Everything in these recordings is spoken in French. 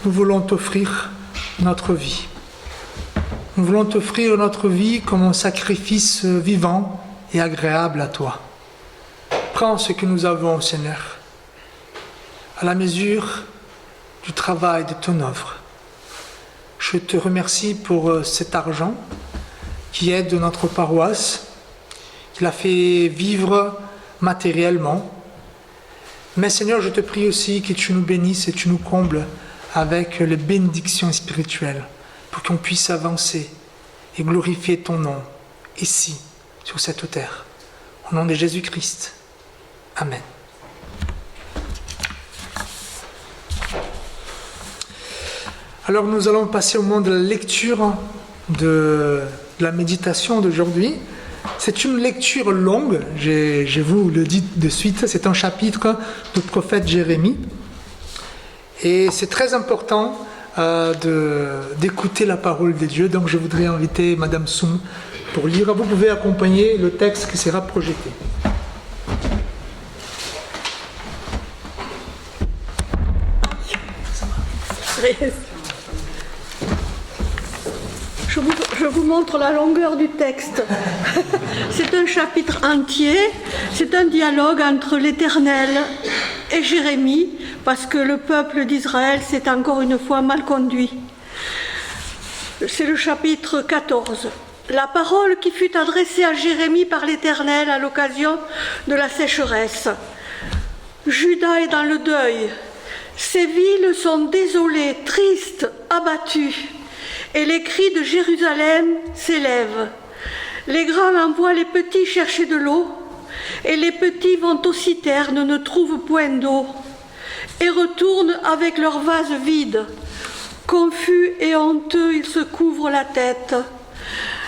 nous voulons t'offrir notre vie. Nous voulons t'offrir notre vie comme un sacrifice vivant et agréable à toi. Prends ce que nous avons, Seigneur, à la mesure du travail de ton œuvre. Je te remercie pour cet argent qui aide notre paroisse, qui la fait vivre matériellement. Mais Seigneur, je te prie aussi que tu nous bénisses et tu nous combles avec les bénédictions spirituelles pour qu'on puisse avancer et glorifier ton nom ici, sur cette terre. Au nom de Jésus-Christ. Amen. Alors nous allons passer au moment de la lecture de la méditation d'aujourd'hui. C'est une lecture longue, je vous le dis de suite, c'est un chapitre du prophète Jérémie. Et c'est très important d'écouter la parole de Dieu, donc je voudrais inviter Madame Soum pour lire. Vous pouvez accompagner le texte qui sera projeté. Je vous montre la longueur du texte. C'est un chapitre entier, c'est un dialogue entre l'Éternel et Jérémie, parce que le peuple d'Israël s'est encore une fois mal conduit. C'est le chapitre 14. La parole qui fut adressée à Jérémie par l'Éternel à l'occasion de la sécheresse. Juda est dans le deuil. Ces villes sont désolées, tristes, abattues. Et les cris de Jérusalem s'élèvent. Les grands envoient les petits chercher de l'eau, et les petits vont aux citernes, ne trouvent point d'eau, et retournent avec leurs vases vides. Confus et honteux, ils se couvrent la tête.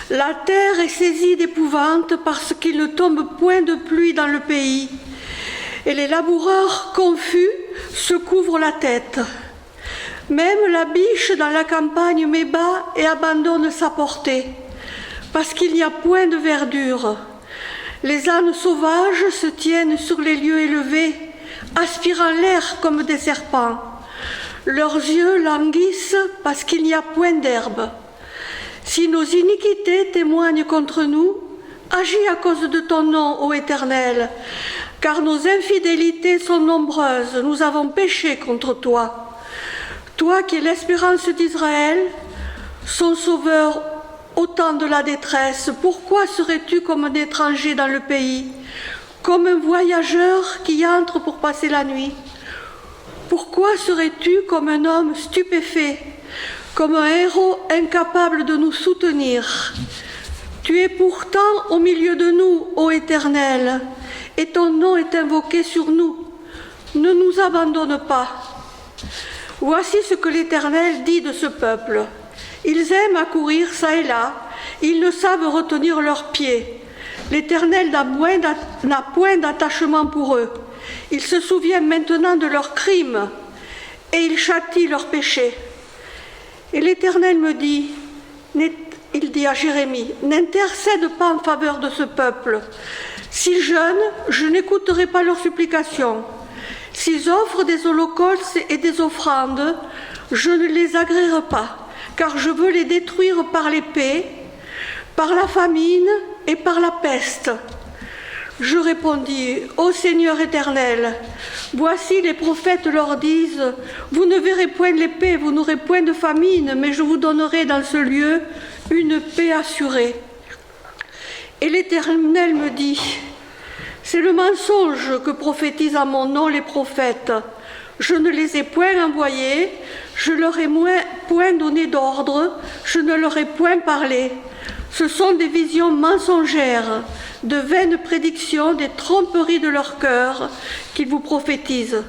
La terre est saisie d'épouvante parce qu'il ne tombe point de pluie dans le pays. Et les laboureurs confus se couvrent la tête. Même la biche dans la campagne met bas et abandonne sa portée, parce qu'il n'y a point de verdure. Les ânes sauvages se tiennent sur les lieux élevés, aspirant l'air comme des serpents. Leurs yeux languissent parce qu'il n'y a point d'herbe. Si nos iniquités témoignent contre nous, agis à cause de ton nom, ô Éternel, car nos infidélités sont nombreuses, nous avons péché contre toi. Toi qui es l'espérance d'Israël, son sauveur au temps de la détresse, pourquoi serais-tu comme un étranger dans le pays, comme un voyageur qui entre pour passer la nuit? Pourquoi serais-tu comme un homme stupéfait, comme un héros incapable de nous soutenir? Tu es pourtant au milieu de nous, ô Éternel, et ton nom est invoqué sur nous. Ne nous abandonne pas. Voici ce que l'Éternel dit de ce peuple. Ils aiment accourir çà et là, ils ne savent retenir leurs pieds. L'Éternel n'a point d'attachement pour eux. Il se souvient maintenant de leurs crimes et il châtie leurs péchés. Et l'Éternel me dit, il dit à Jérémie, n'intercède pas en faveur de ce peuple. S'ils jeûnent, je n'écouterai pas leurs supplications. S'ils offrent des holocaustes et des offrandes, je ne les agréerai pas, car je veux les détruire par l'épée, par la famine et par la peste. Je répondis, ô Seigneur éternel, voici les prophètes leur disent, vous ne verrez point l'épée, vous n'aurez point de famine, mais je vous donnerai dans ce lieu une paix assurée. Et l'Éternel me dit, c'est le mensonge que prophétisent à mon nom les prophètes. Je ne les ai point envoyés, je leur ai point donné d'ordre, je ne leur ai point parlé. Ce sont des visions mensongères, de vaines prédictions, des tromperies de leur cœur qu'ils vous prophétisent.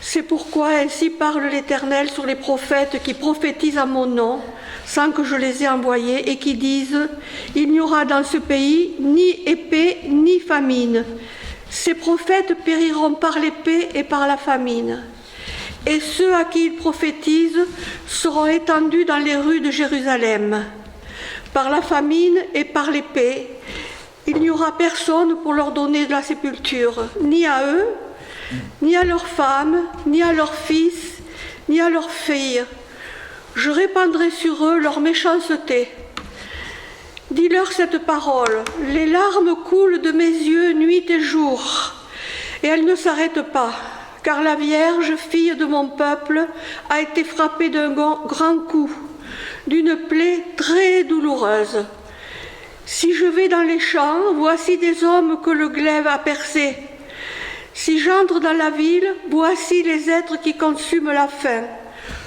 C'est pourquoi ainsi parle l'Éternel sur les prophètes qui prophétisent à mon nom, sans que je les ai envoyés, et qui disent « Il n'y aura dans ce pays ni épée ni famine. Ces prophètes périront par l'épée et par la famine. Et ceux à qui ils prophétisent seront étendus dans les rues de Jérusalem. Par la famine et par l'épée, il n'y aura personne pour leur donner de la sépulture, ni à eux, ni à leurs femmes, ni à leurs fils, ni à leurs filles. Je répandrai sur eux leur méchanceté. Dis-leur cette parole. Les larmes coulent de mes yeux nuit et jour, et elles ne s'arrêtent pas, car la Vierge, fille de mon peuple, a été frappée d'un grand coup, d'une plaie très douloureuse. Si je vais dans les champs, voici des hommes que le glaive a percés. Si j'entre dans la ville, voici les êtres qui consument la faim.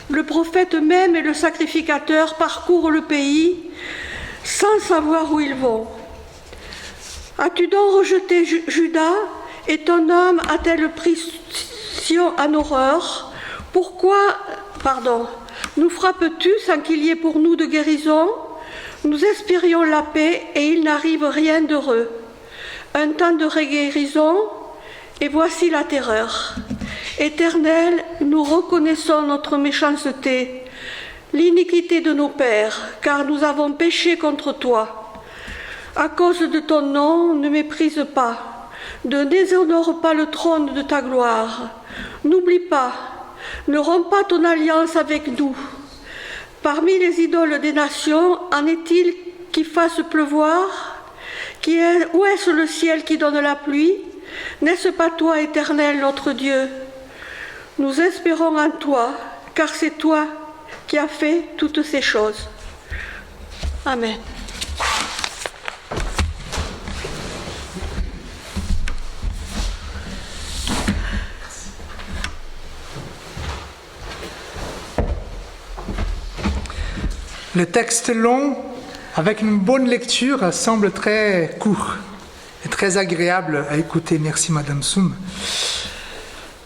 Le prophète même et le sacrificateur parcourent le pays sans savoir où ils vont. As-tu donc rejeté Judas et ton âme a-t-elle pris Sion en horreur? Pourquoi, nous frappes-tu sans qu'il y ait pour nous de guérison? Nous espérions la paix et il n'arrive rien d'heureux. Un temps de guérison et voici la terreur. Éternel, nous reconnaissons notre méchanceté, l'iniquité de nos pères, car nous avons péché contre toi. À cause de ton nom, ne méprise pas, ne déshonore pas le trône de ta gloire. N'oublie pas, ne romps pas ton alliance avec nous. Parmi les idoles des nations, en est-il qui fasse pleuvoir? Où est-ce le ciel qui donne la pluie? N'est-ce pas toi, Éternel, notre Dieu? Nous espérons en toi, car c'est toi qui as fait toutes ces choses. Amen. Le texte long, avec une bonne lecture, semble très court et très agréable à écouter. Merci Madame Soum.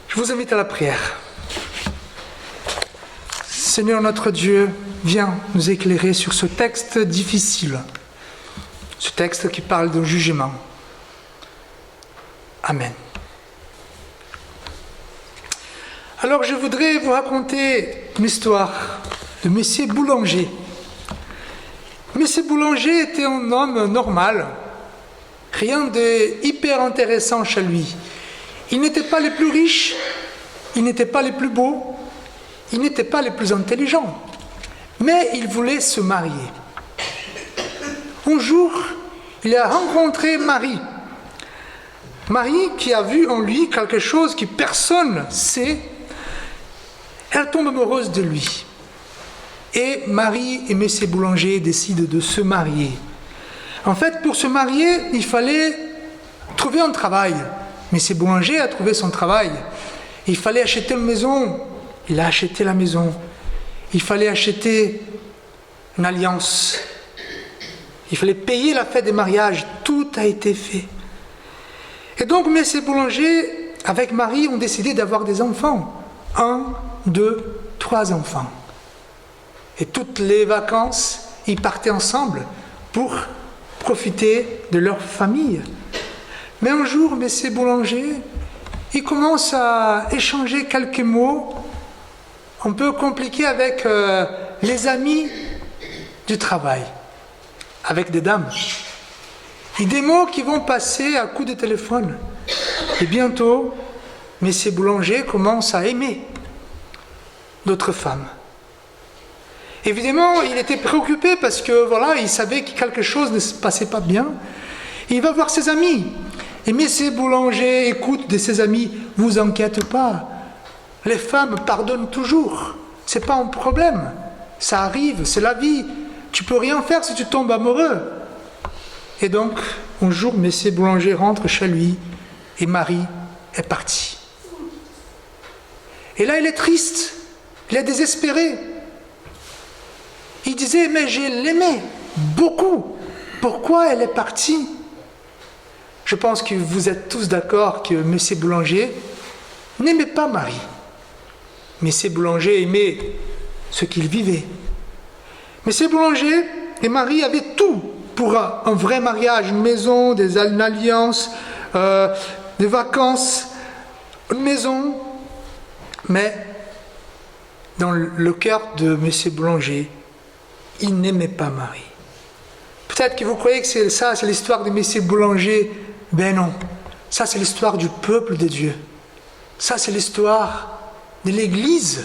Je vous invite à la prière. Seigneur notre Dieu, viens nous éclairer sur ce texte difficile, ce texte qui parle de jugement. Amen. Alors je voudrais vous raconter une histoire de Monsieur Boulanger. Monsieur Boulanger était un homme normal, rien de hyper intéressant chez lui. Il n'était pas le plus riche, il n'était pas le plus beau, il n'était pas le plus intelligent, mais il voulait se marier. Un jour, il a rencontré Marie. Marie qui a vu en lui quelque chose que personne ne sait, elle tombe amoureuse de lui. Et Marie et Monsieur Boulanger décident de se marier. En fait, pour se marier, il fallait trouver un travail. Monsieur Boulanger a trouvé son travail. Il fallait acheter une maison. Il a acheté la maison. Il fallait acheter une alliance. Il fallait payer la fête des mariages. Tout a été fait. Et donc, Monsieur Boulanger, avec Marie, ont décidé d'avoir des enfants. 1, 2, 3 enfants. Et toutes les vacances, ils partaient ensemble pour profiter de leur famille. Mais un jour, Monsieur Boulanger, il commence à échanger quelques mots un peu compliqués avec les amis du travail, avec des dames. Et des mots qui vont passer à coups de téléphone. Et bientôt, Monsieur Boulanger commence à aimer d'autres femmes. Évidemment, il était préoccupé parce que voilà, il savait que quelque chose ne se passait pas bien. Il va voir ses amis. Et Monsieur Boulanger écoute de ses amis, vous inquiétez pas, les femmes pardonnent toujours, c'est pas un problème, ça arrive, c'est la vie, tu peux rien faire si tu tombes amoureux. Et donc, un jour, Monsieur Boulanger rentre chez lui et Marie est partie. Et là, il est triste, il est désespéré. Il disait, mais je l'aimais beaucoup. Pourquoi elle est partie? Je pense que vous êtes tous d'accord que M. Boulanger n'aimait pas Marie. M. Boulanger aimait ce qu'il vivait. M. Boulanger et Marie avaient tout pour un vrai mariage, une maison, une alliance, des vacances, une maison. Mais dans le cœur de M. Boulanger, il n'aimait pas Marie. Peut-être que vous croyez que c'est l'histoire de M. Boulanger. Ben non, ça c'est l'histoire du peuple de Dieu. Ça c'est l'histoire de l'Église.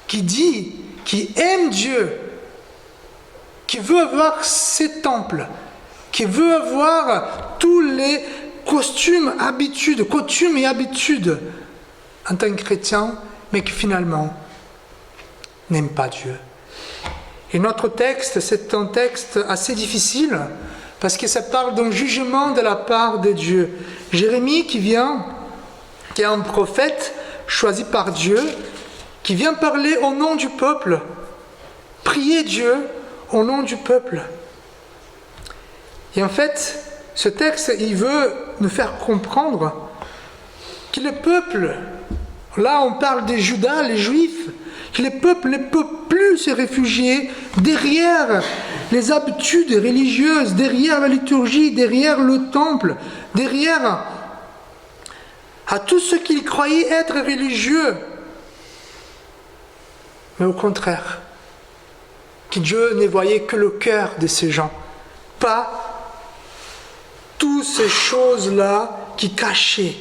qui dit, qui aime Dieu, qui veut avoir ses temples, qui veut avoir tous les coutumes et habitudes en tant que chrétien, mais qui finalement n'aime pas Dieu. Et notre texte, c'est un texte assez difficile, parce que ça parle d'un jugement de la part de Dieu. Jérémie qui est un prophète choisi par Dieu, qui vient parler au nom du peuple, prier Dieu au nom du peuple. Et en fait, ce texte, il veut nous faire comprendre que le peuple, là on parle des Judas, les Juifs, que le peuple ne peut plus se réfugier derrière les habitudes religieuses, derrière la liturgie, derrière le temple, derrière à tout ce qu'ils croyaient être religieux. Mais au contraire, que Dieu ne voyait que le cœur de ces gens, pas toutes ces choses-là qui cachaient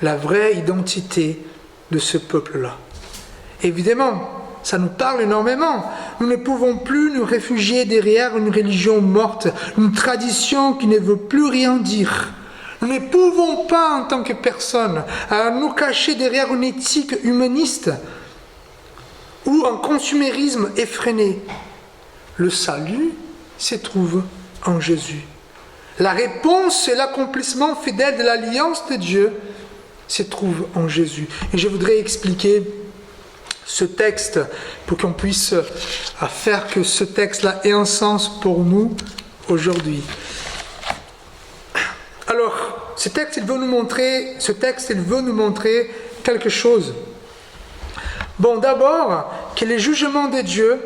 la vraie identité de ce peuple-là. Évidemment, ça nous parle énormément. Nous ne pouvons plus nous réfugier derrière une religion morte, une tradition qui ne veut plus rien dire. Nous ne pouvons pas, en tant que personne, nous cacher derrière une éthique humaniste ou un consumérisme effréné. Le salut se trouve en Jésus. La réponse et l'accomplissement fidèle de l'alliance de Dieu se trouve en Jésus. Et je voudrais expliquer ce texte pour qu'on puisse faire que ce texte-là ait un sens pour nous aujourd'hui. Alors, ce texte, il veut nous montrer quelque chose. Bon, d'abord, que le jugement de Dieu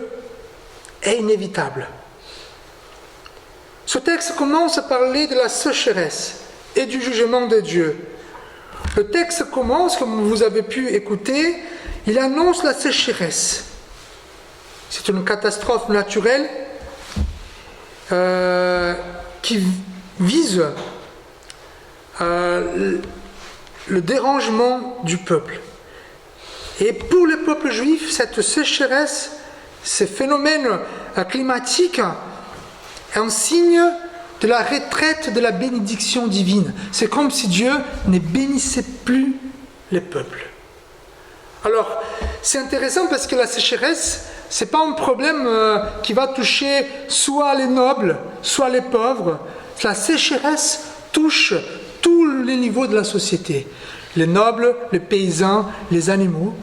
est inévitable. Ce texte commence à parler de la sécheresse et du jugement de Dieu. Le texte commence, comme vous avez pu écouter, il annonce la sécheresse. C'est une catastrophe naturelle qui vise le dérangement du peuple. Et pour le peuple juif, cette sécheresse, ce phénomène climatique, est un signe de la retraite de la bénédiction divine. C'est comme si Dieu ne bénissait plus le peuple. Alors, c'est intéressant parce que la sécheresse, ce n'est pas un problème qui va toucher soit les nobles, soit les pauvres. La sécheresse touche tous les niveaux de la société. Les nobles, les paysans, les animaux.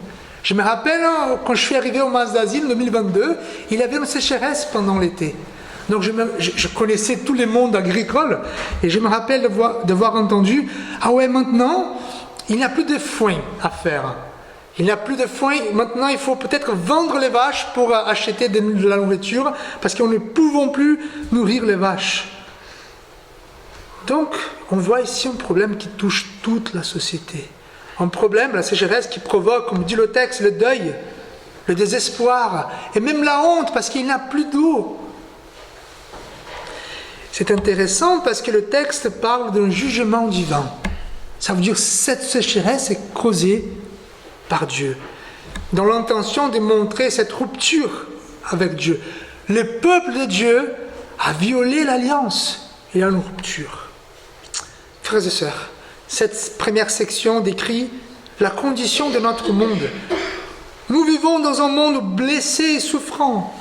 Je me rappelle, quand je suis arrivé au Mas d'Asile en 2022, il y avait une sécheresse pendant l'été. Donc je connaissais tout le monde agricole et je me rappelle d'avoir entendu « Ah ouais, maintenant, il n'y a plus de foin à faire. Il n'y a plus de foin, maintenant il faut peut-être vendre les vaches pour acheter de la nourriture parce qu'on ne pouvons plus nourrir les vaches. » Donc, on voit ici un problème qui touche toute la société. Un problème, la sécheresse qui provoque, comme dit le texte, le deuil, le désespoir et même la honte parce qu'il n'y a plus d'eau. C'est intéressant parce que le texte parle d'un jugement divin. Ça veut dire que cette sécheresse est causée par Dieu, dans l'intention de montrer cette rupture avec Dieu. Le peuple de Dieu a violé l'alliance. Il y a une rupture. Frères et sœurs, cette première section décrit la condition de notre monde. Nous vivons dans un monde blessé et souffrant.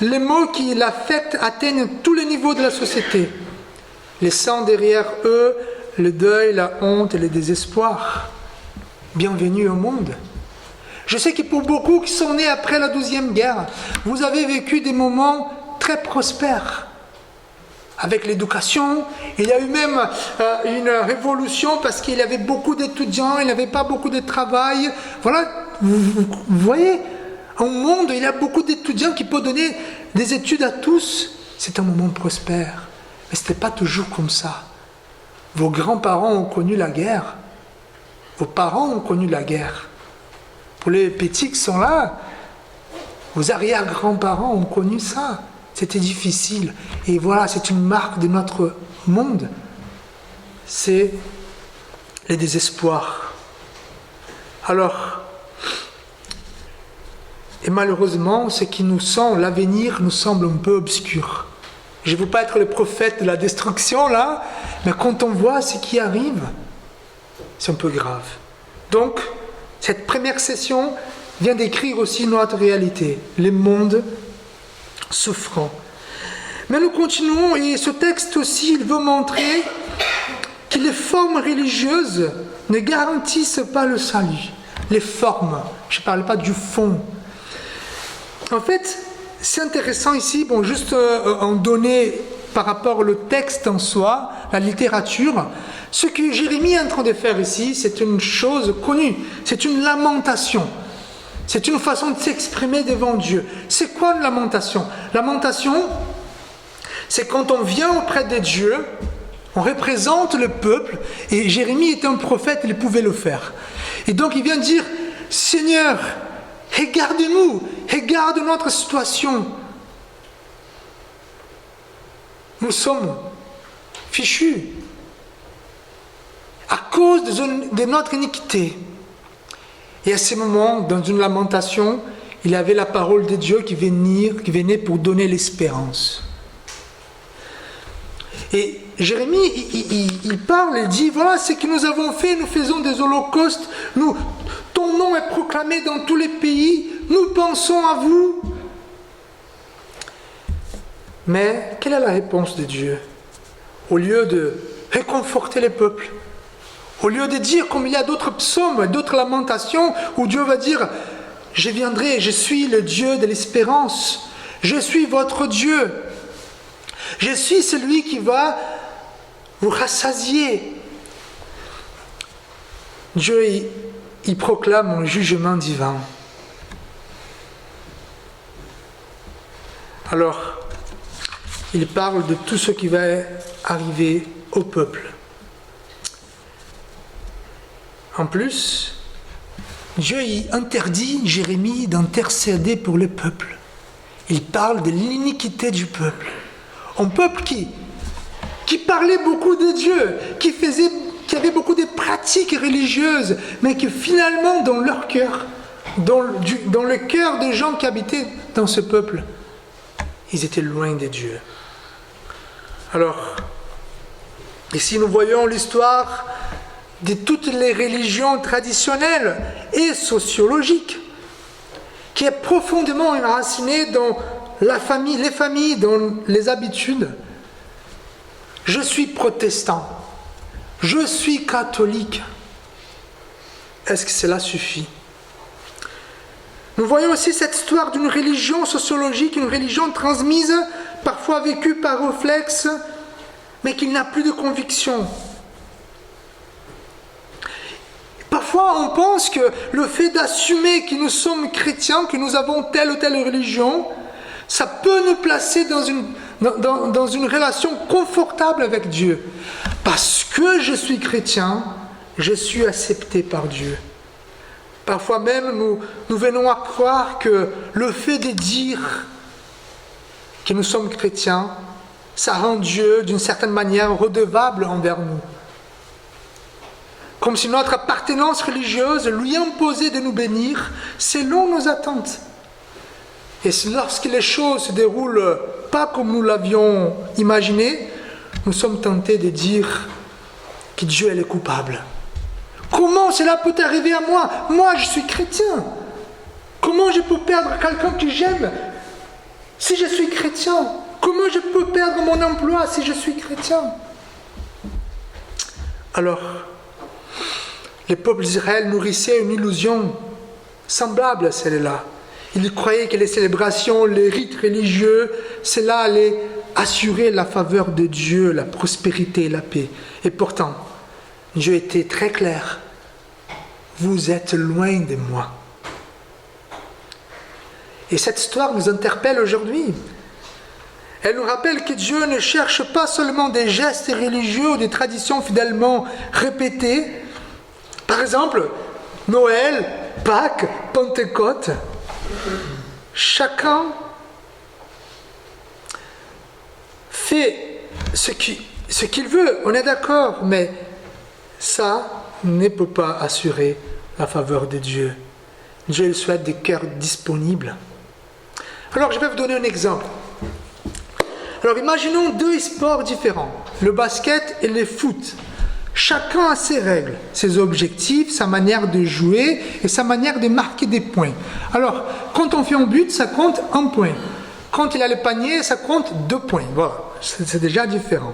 Les maux qui l'affectent atteignent tous les niveaux de la société, laissant derrière eux le deuil, la honte et le désespoir. Bienvenue au monde. Je sais que pour beaucoup qui sont nés après la 12e guerre, vous avez vécu des moments très prospères. Avec l'éducation, il y a eu même une révolution parce qu'il y avait beaucoup d'étudiants, il n'y avait pas beaucoup de travail. Voilà, vous voyez, un monde où il y a beaucoup d'étudiants qui peuvent donner des études à tous. C'est un moment prospère. Mais ce n'était pas toujours comme ça. Vos grands-parents ont connu la guerre. Vos parents ont connu la guerre. Pour les petits qui sont là, vos arrière-grands-parents ont connu ça. C'était difficile. Et voilà, c'est une marque de notre monde. C'est le désespoir. Alors, Et malheureusement, ce qui nous semble, l'avenir nous semble un peu obscur. Je ne veux pas être le prophète de la destruction là, mais quand on voit ce qui arrive, c'est un peu grave. Donc, cette première session vient décrire aussi notre réalité, le monde souffrant. Mais nous continuons, et ce texte aussi, il veut montrer que les formes religieuses ne garantissent pas le salut. Les formes, je ne parle pas du fond. En fait, c'est intéressant ici, juste en donner par rapport au texte en soi, la littérature. Ce que Jérémie est en train de faire ici, c'est une chose connue, c'est une lamentation. C'est une façon de s'exprimer devant Dieu. C'est quoi une lamentation? Lamentation, c'est quand on vient auprès de Dieu, on représente le peuple, et Jérémie était un prophète, il pouvait le faire. Et donc il vient dire, Seigneur, regarde-nous, regarde notre situation. Nous sommes fichus à cause de notre iniquité. Et à ce moment, dans une lamentation, il avait la parole de Dieu qui venait pour donner l'espérance. Et Jérémie, il parle, il dit, voilà ce que nous avons fait, nous faisons des holocaustes, ton nom est proclamé dans tous les pays, nous pensons à vous. Mais quelle est la réponse de Dieu? Au lieu de réconforter les peuples, au lieu de dire, comme il y a d'autres psaumes, d'autres lamentations, où Dieu va dire, je viendrai, je suis le Dieu de l'espérance, je suis votre Dieu, je suis celui qui va vous rassasier. Dieu, il proclame un jugement divin. Alors, il parle de tout ce qui va arriver au peuple. En plus, Dieu interdit Jérémie d'intercéder pour le peuple. Il parle de l'iniquité du peuple. Un peuple qui parlait beaucoup de Dieu, qui avait beaucoup de pratiques religieuses, mais que finalement, dans leur cœur, dans le cœur des gens qui habitaient dans ce peuple, ils étaient loin de Dieu. Alors, ici nous voyons l'histoire de toutes les religions traditionnelles et sociologiques, qui est profondément enracinée dans les familles, dans les habitudes. Je suis protestant, je suis catholique. Est-ce que cela suffit? Nous voyons aussi cette histoire d'une religion sociologique, une religion transmise, parfois vécue par réflexe, mais qui n'a plus de conviction. Parfois, on pense que le fait d'assumer que nous sommes chrétiens, que nous avons telle ou telle religion, ça peut nous placer dans une relation confortable avec Dieu. Parce que je suis chrétien, je suis accepté par Dieu. Parfois même, nous venons à croire que le fait de dire que nous sommes chrétiens, ça rend Dieu, d'une certaine manière, redevable envers nous. Comme si notre appartenance religieuse lui imposait de nous bénir selon nos attentes. Et lorsque les choses se déroulent pas comme nous l'avions imaginé, nous sommes tentés de dire que Dieu est le coupable. Comment cela peut arriver à moi? Moi, je suis chrétien. Comment je peux perdre quelqu'un que j'aime si je suis chrétien? Comment je peux perdre mon emploi si je suis chrétien? Alors, le peuple d'Israël nourrissait une illusion semblable à celle-là. Ils croyaient que les célébrations, les rites religieux, cela allait assurer la faveur de Dieu, la prospérité et la paix. Et pourtant, Dieu était très clair. Vous êtes loin de moi. Et cette histoire nous interpelle aujourd'hui. Elle nous rappelle que Dieu ne cherche pas seulement des gestes religieux ou des traditions fidèlement répétées. Par exemple, Noël, Pâques, Pentecôte. Chacun fait ce qu'il veut, on est d'accord, mais ça ne peut pas assurer la faveur de Dieu. Dieu il souhaite des cœurs disponibles. Alors je vais vous donner un exemple. Alors imaginons deux sports différents, le basket et le foot. Chacun a ses règles, ses objectifs, sa manière de jouer et sa manière de marquer des points. Alors, quand on fait un but, ça compte 1 point. Quand il a le panier, ça compte 2 points. Voilà, c'est déjà différent.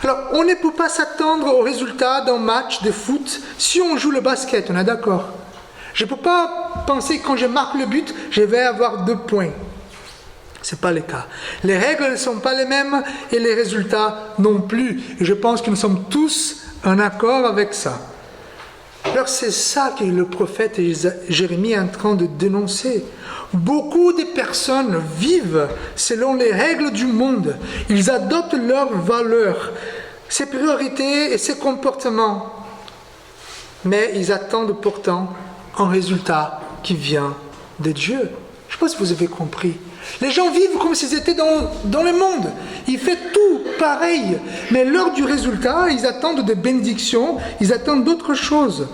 Alors, on ne peut pas s'attendre au résultat d'un match de foot si on joue le basket, on est d'accord? Je ne peux pas penser que quand je marque le but, je vais avoir 2 points. Ce n'est pas le cas. Les règles ne sont pas les mêmes et les résultats non plus. Et je pense que nous sommes tous en accord avec ça. Alors c'est ça que le prophète Jérémie est en train de dénoncer. Beaucoup de personnes vivent selon les règles du monde. Ils adoptent leurs valeurs, ses priorités et ses comportements. Mais ils attendent pourtant un résultat qui vient de Dieu. Je ne sais pas si vous avez compris. Les gens vivent comme s'ils étaient dans le monde. Ils font tout pareil. Mais lors du résultat, ils attendent des bénédictions, ils attendent d'autres choses.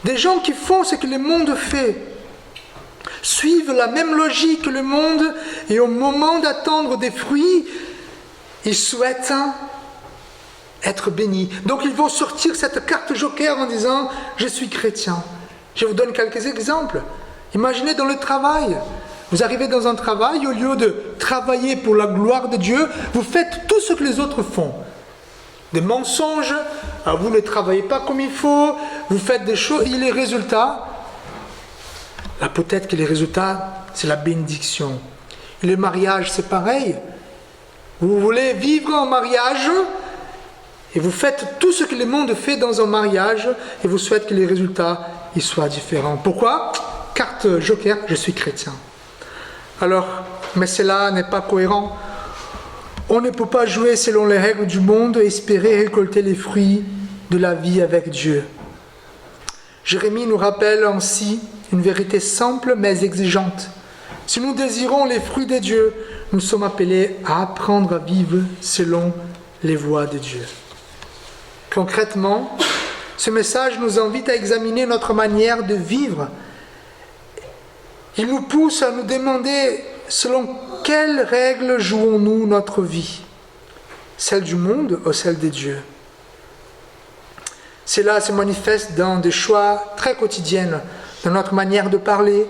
Des gens qui font ce que le monde fait, suivent la même logique que le monde et au moment d'attendre des fruits, ils souhaitent être bénis. Donc ils vont sortir cette carte joker en disant « Je suis chrétien ». Je vous donne quelques exemples. Imaginez dans le travail. Vous arrivez dans un travail, au lieu de travailler pour la gloire de Dieu, vous faites tout ce que les autres font. Des mensonges, vous ne travaillez pas comme il faut, vous faites des choses, et les résultats, là peut-être que les résultats, c'est la bénédiction. Et le mariage, c'est pareil. Vous voulez vivre en mariage, et vous faites tout ce que le monde fait dans un mariage, et vous souhaitez que les résultats ils soient différents. Pourquoi? Carte joker, je suis chrétien. Alors, mais cela n'est pas cohérent. On ne peut pas jouer selon les règles du monde et espérer récolter les fruits de la vie avec Dieu. Jérémie nous rappelle ainsi une vérité simple mais exigeante. Si nous désirons les fruits de Dieu, nous sommes appelés à apprendre à vivre selon les voies de Dieu. Concrètement, ce message nous invite à examiner notre manière de vivre. Il nous pousse à nous demander selon quelles règles jouons-nous notre vie? Celle du monde ou celle de Dieu? Cela se manifeste dans des choix très quotidiens, dans notre manière de parler,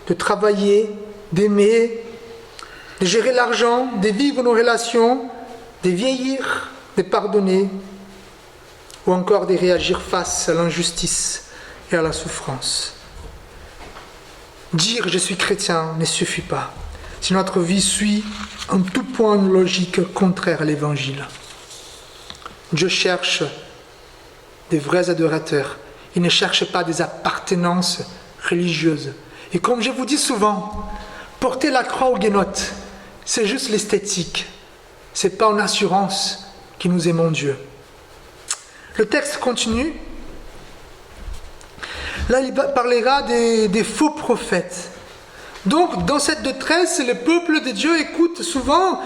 de travailler, d'aimer, de gérer l'argent, de vivre nos relations, de vieillir, de pardonner, ou encore de réagir face à l'injustice et à la souffrance. Dire « je suis chrétien » ne suffit pas si notre vie suit en tout point une logique contraire à l'Évangile. Dieu cherche des vrais adorateurs. Il ne cherche pas des appartenances religieuses. Et comme je vous dis souvent, porter la croix aux guénottes, c'est juste l'esthétique. Ce n'est pas en assurance que nous aimons Dieu. Le texte continue. Là, il parlera des faux prophètes. Donc, dans cette détresse, le peuple de Dieu écoute souvent,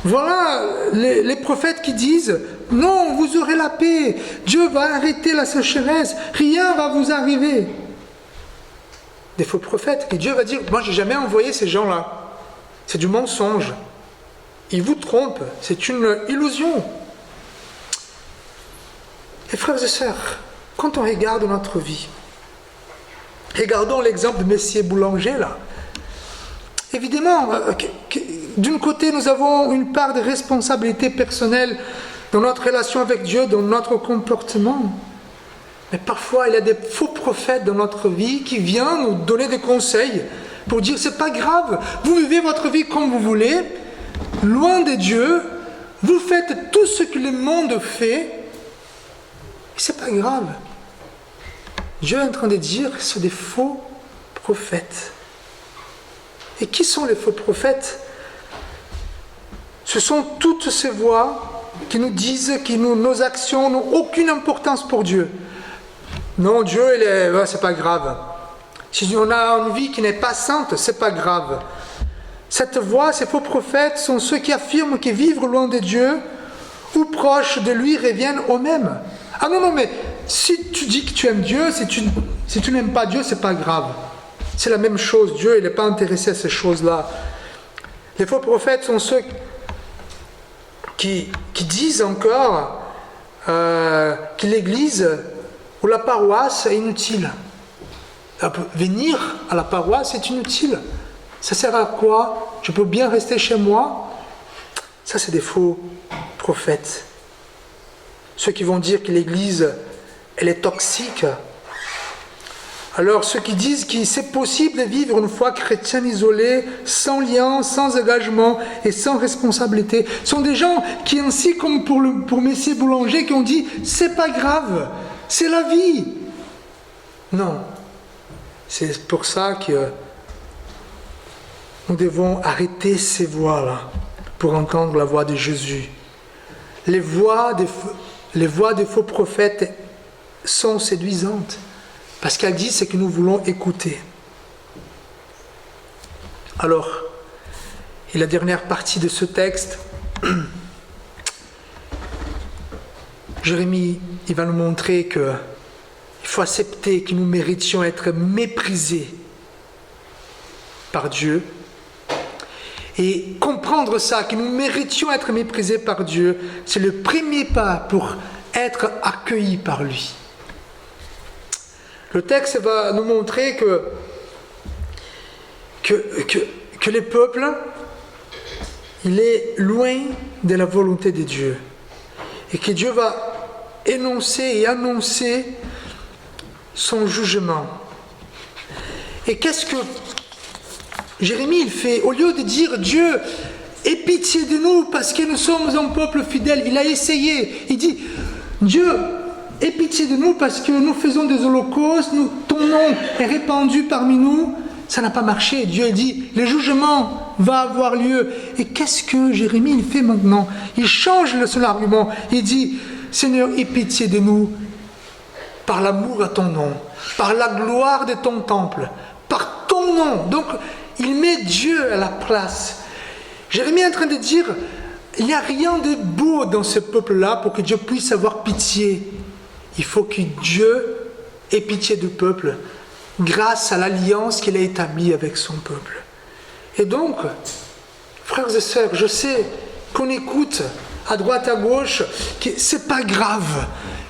voilà, les prophètes qui disent « Non, vous aurez la paix, Dieu va arrêter la sécheresse, rien va vous arriver. » Des faux prophètes, et Dieu va dire « Moi, je n'ai jamais envoyé ces gens-là. C'est du mensonge. Ils vous trompent, c'est une illusion. » Et frères et sœurs, quand on regarde notre vie, regardons l'exemple de Messier Boulanger là. Évidemment, d'un côté, nous avons une part de responsabilité personnelle dans notre relation avec Dieu, dans notre comportement. Mais parfois, il y a des faux prophètes dans notre vie qui viennent nous donner des conseils pour dire c'est pas grave, vous vivez votre vie comme vous voulez, loin de Dieu, vous faites tout ce que le monde fait, et c'est pas grave. Dieu est en train de dire que c'est des faux prophètes. Et qui sont les faux prophètes? Ce sont toutes ces voix qui nous disent que nos actions n'ont aucune importance pour Dieu. Non, Dieu, c'est pas grave. Si on a une vie qui n'est pas sainte, c'est pas grave. Cette voix, ces faux prophètes sont ceux qui affirment que vivre loin de Dieu ou proche de lui reviennent au même. Ah non, mais si tu dis que tu aimes Dieu, si tu Si tu n'aimes pas Dieu, c'est pas grave. C'est la même chose. Dieu, il n'est pas intéressé à ces choses-là. Les faux prophètes sont ceux qui disent encore que l'Église ou la paroisse est inutile. Venir à la paroisse est inutile. Ça sert à quoi? Je peux bien rester chez moi? Ça, c'est des faux prophètes. Ceux qui vont dire que l'Église, elle est toxique. Alors, ceux qui disent que c'est possible de vivre une foi chrétienne isolée, sans lien, sans engagement et sans responsabilité, sont des gens qui, ainsi comme pour Messier Boulanger, qui ont dit « c'est pas grave, c'est la vie ». Non. C'est pour ça que nous devons arrêter ces voix-là pour entendre la voix de Jésus. Les voix des faux prophètes sont séduisantes parce qu'elles disent ce que nous voulons écouter. Alors, et la dernière partie de ce texte, Jérémie, il va nous montrer que il faut accepter que nous méritions être méprisés par Dieu et comprendre ça, que nous méritions être méprisés par Dieu, c'est le premier pas pour être accueillis par lui. Le texte va nous montrer que le peuple, il est loin de la volonté de Dieu et que Dieu va énoncer et annoncer son jugement. Et qu'est-ce que Jérémie il fait? Au lieu de dire Dieu, aie pitié de nous parce que nous sommes un peuple fidèle, il a essayé. Il dit Dieu, aie pitié de nous parce que nous faisons des holocaustes, ton nom est répandu parmi nous. Ça n'a pas marché. Dieu dit le jugement va avoir lieu. Et qu'est-ce que Jérémie il fait maintenant? Il change son argument. Il dit Seigneur, aie pitié de nous par l'amour à ton nom, par la gloire de ton temple, par ton nom. Donc, il met Dieu à la place. Jérémie est en train de dire, il n'y a rien de beau dans ce peuple-là pour que Dieu puisse avoir pitié. Il faut que Dieu ait pitié du peuple grâce à l'alliance qu'il a établie avec son peuple. Et donc, frères et sœurs, je sais qu'on écoute à droite, à gauche, que c'est pas grave.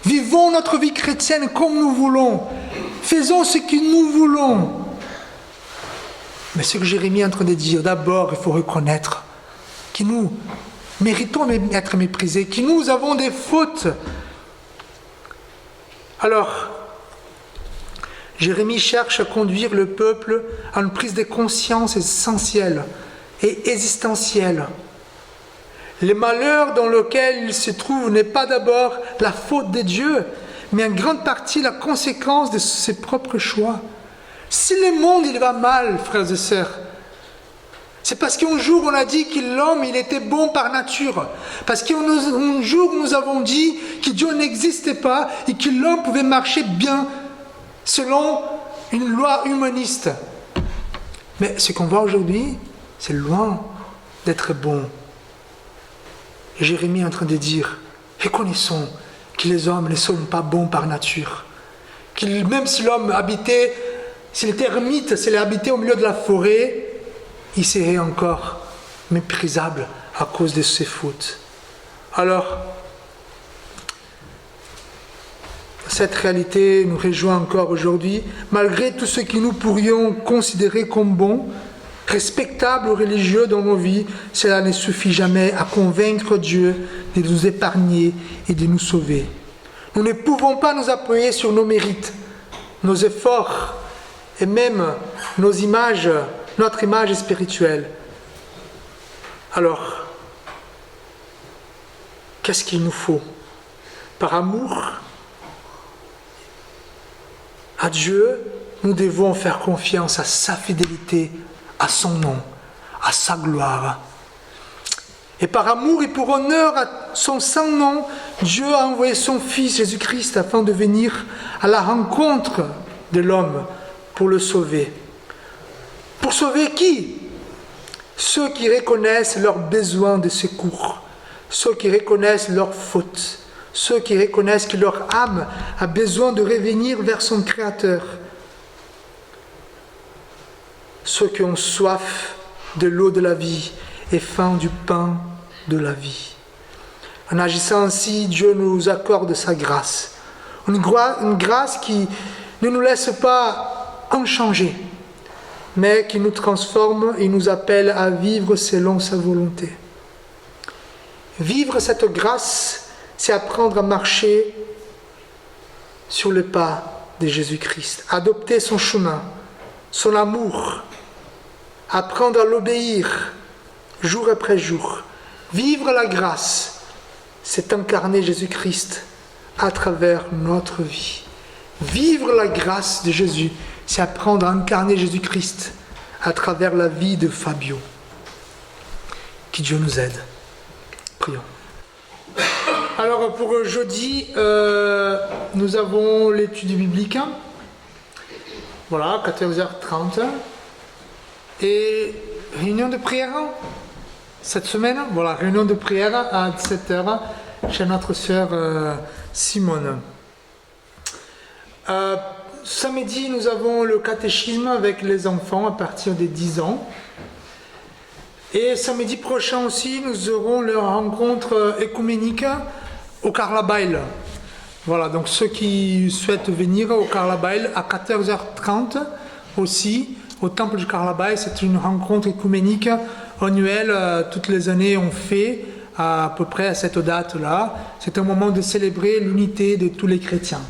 Vivons notre vie chrétienne comme nous voulons. Faisons ce que nous voulons. Mais ce que Jérémie est en train de dire, d'abord, il faut reconnaître que nous méritons d'être méprisés, que nous avons des fautes. Alors, Jérémie cherche à conduire le peuple à une prise de conscience essentielle et existentielle. Le malheur dans lequel il se trouve n'est pas d'abord la faute de Dieu, mais en grande partie la conséquence de ses propres choix. Si le monde il va mal, frères et sœurs, c'est parce qu'un jour on a dit que l'homme il était bon par nature, parce qu'un jour nous avons dit que Dieu n'existait pas et que l'homme pouvait marcher bien selon une loi humaniste. Mais ce qu'on voit aujourd'hui, c'est loin d'être bon. Et Jérémie est en train de dire, reconnaissons que les hommes ne sont pas bons par nature. Même si l'homme habitait, s'il était ermite, s'il habitait au milieu de la forêt, il serait encore méprisable à cause de ses fautes. Alors, cette réalité nous rejoint encore aujourd'hui, malgré tout ce que nous pourrions considérer comme bon, respectable ou religieux dans nos vies, cela ne suffit jamais à convaincre Dieu de nous épargner et de nous sauver. Nous ne pouvons pas nous appuyer sur nos mérites, nos efforts et même notre image spirituelle. Alors, qu'est-ce qu'il nous faut? Par amour à Dieu, nous devons faire confiance à sa fidélité, à son nom, à sa gloire. Et par amour et pour honneur à son saint nom, Dieu a envoyé son Fils Jésus-Christ afin de venir à la rencontre de l'homme pour le sauver. Pour sauver qui? Ceux qui reconnaissent leurs besoins de secours, ceux qui reconnaissent leurs fautes, ceux qui reconnaissent que leur âme a besoin de revenir vers son Créateur. ceux qui ont soif de l'eau de la vie et faim du pain de la vie. En agissant ainsi, Dieu nous accorde sa grâce. Une grâce qui ne nous laisse pas inchangés, mais qui nous transforme et nous appelle à vivre selon sa volonté. Vivre cette grâce, c'est apprendre à marcher sur le pas de Jésus-Christ, adopter son chemin, son amour, apprendre à l'obéir jour après jour. Vivre la grâce, c'est incarner Jésus-Christ à travers notre vie. Vivre la grâce de Jésus, c'est apprendre à incarner Jésus-Christ à travers la vie de Fabio. Que Dieu nous aide. Prions. Alors pour jeudi, nous avons l'étude biblique. Voilà, 14h30. Et réunion de prière cette semaine. Voilà, réunion de prière à 17h chez notre sœur Simone. Samedi, nous avons le catéchisme avec les enfants à partir des 10 ans. Et samedi prochain aussi, nous aurons leur rencontre écuménique au Carlabail. Voilà, donc ceux qui souhaitent venir au Carlabail à 14h30 aussi, au temple du Carlabail, c'est une rencontre écuménique annuelle. Toutes les années, on fait à peu près à cette date-là. C'est un moment de célébrer l'unité de tous les chrétiens.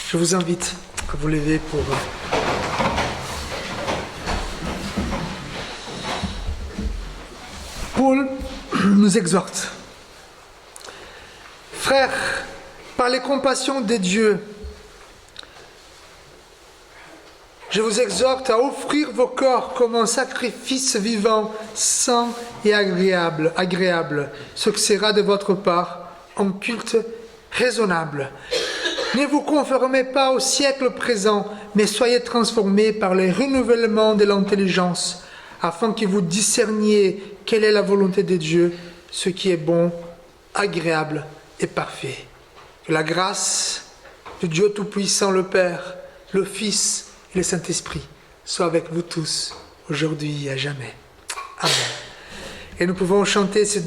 Je vous invite à vous lever pour... Paul nous exhorte. Frères, par les compassions de Dieu, je vous exhorte à offrir vos corps comme un sacrifice vivant, saint et agréable, ce que sera de votre part un culte raisonnable. Ne vous conformez pas au siècle présent, mais soyez transformés par le renouvellement de l'intelligence, afin que vous discerniez quelle est la volonté de Dieu, ce qui est bon, agréable et parfait. Que la grâce de Dieu Tout-Puissant, le Père, le Fils et le Saint-Esprit soit avec vous tous, aujourd'hui et à jamais. Amen. Et nous pouvons chanter cette